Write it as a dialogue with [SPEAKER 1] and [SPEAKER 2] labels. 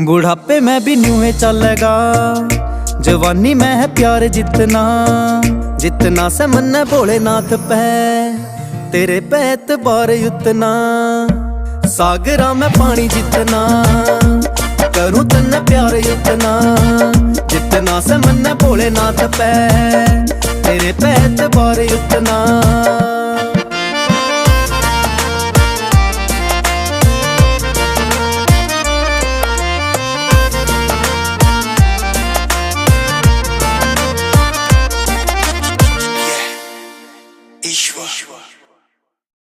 [SPEAKER 1] बुढ़ापे में भी न्यूहे चलेगा, जवानी में है प्यार जितना। जितना से मन भोलेनाथ पे, तेरे पे एतबार उतना। सागरा में पानी जितना, करूं तन्ने प्यार उतना। जितना से मन भोलेनाथ पे, तेरे पे एतबार उतना।